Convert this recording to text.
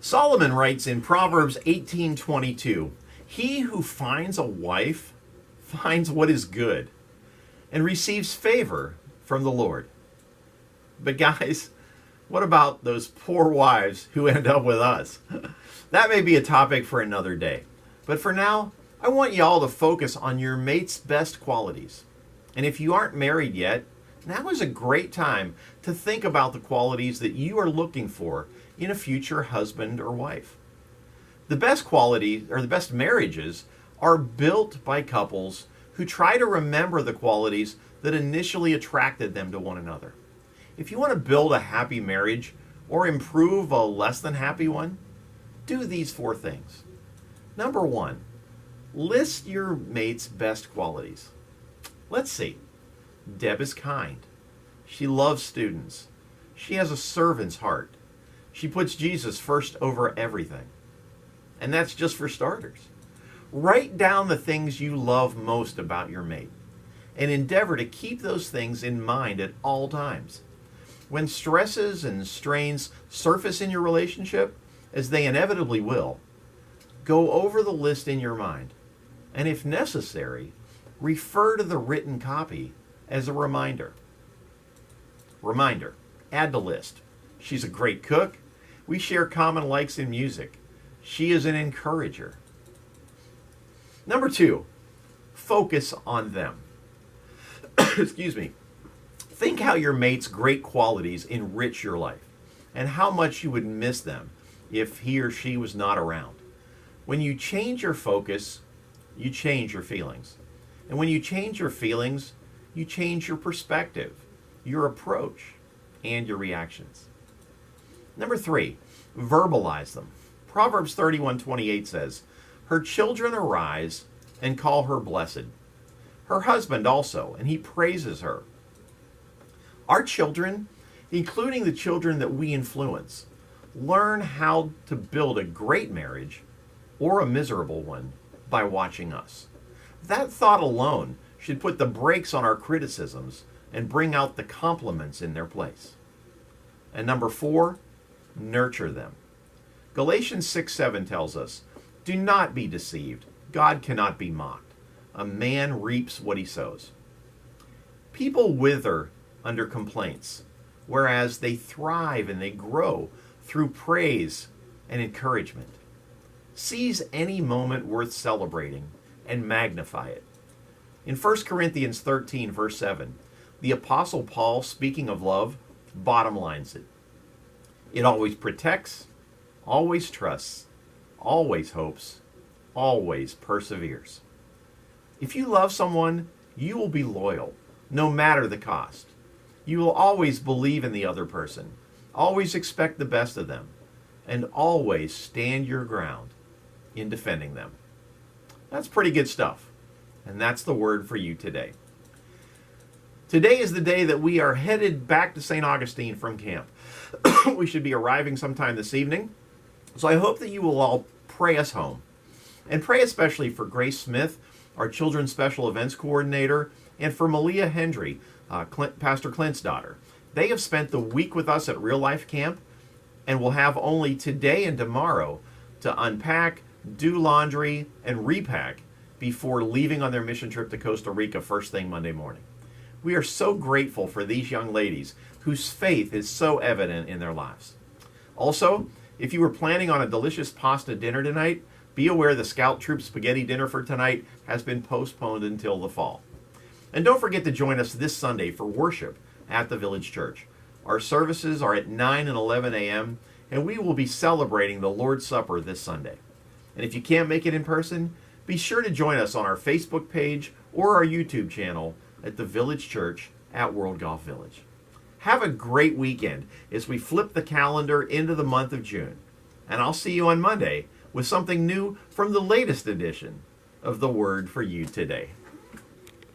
Solomon writes in Proverbs 18:22, "He who finds a wife finds what is good and receives favor from the Lord." But guys, what about those poor wives who end up with us? That may be a topic for another day. But for now, I want you all to focus on your mate's best qualities. And if you aren't married yet, now is a great time to think about the qualities that you are looking for in a future husband or wife. The best qualities, or the best marriages, are built by couples who try to remember the qualities that initially attracted them to one another. If you want to build a happy marriage or improve a less than happy one, do these 4 things. Number 1, list your mate's best qualities. Let's see. Deb is kind. She loves students. She has a servant's heart. She puts Jesus first over everything. And that's just for starters. Write down the things you love most about your mate and endeavor to keep those things in mind at all times. When stresses and strains surface in your relationship, as they inevitably will, go over the list in your mind, and if necessary, refer to the written copy as a reminder. Reminder, add to list. She's a great cook. We share common likes in music. She is an encourager. Number 2, focus on them. Excuse me. Think how your mate's great qualities enrich your life and how much you would miss them if he or she was not around. When you change your focus, you change your feelings. And when you change your feelings, you change your perspective, your approach, and your reactions. Number 3, verbalize them. Proverbs 31:28 says, "Her children arise and call her blessed. Her husband also, and he praises her." Our children, including the children that we influence, learn how to build a great marriage or a miserable one by watching us. That thought alone should put the brakes on our criticisms and bring out the compliments in their place. And number 4, nurture them. Galatians 6:7 tells us, "Do not be deceived. God cannot be mocked. A man reaps what he sows." People wither under complaints, whereas they thrive and they grow through praise and encouragement. Seize any moment worth celebrating and magnify it. In 1 Corinthians 13, verse 7, the Apostle Paul, speaking of love, bottom lines it. It always protects, always trusts, always hopes, always perseveres. If you love someone, you will be loyal, no matter the cost. You will always believe in the other person, always expect the best of them, and always stand your ground in defending them. That's pretty good stuff, and that's the word for you today. Today is the day that we are headed back to St. Augustine from camp. We should be arriving sometime this evening, so I hope that you will all pray us home. And pray especially for Grace Smith, our Children's Special Events Coordinator, and for Malia Hendry, Pastor Clint's daughter. They have spent the week with us at Real Life Camp and will have only today and tomorrow to unpack, do laundry, and repack before leaving on their mission trip to Costa Rica first thing Monday morning. We are so grateful for these young ladies whose faith is so evident in their lives. Also, if you were planning on a delicious pasta dinner tonight, be aware the Scout Troop spaghetti dinner for tonight has been postponed until the fall. And don't forget to join us this Sunday for worship at the Village Church. Our services are at 9 and 11 a.m., and we will be celebrating the Lord's Supper this Sunday. And if you can't make it in person, be sure to join us on our Facebook page or our YouTube channel at the Village Church at World Golf Village. Have a great weekend as we flip the calendar into the month of June. And I'll see you on Monday with something new from the latest edition of The Word for You Today.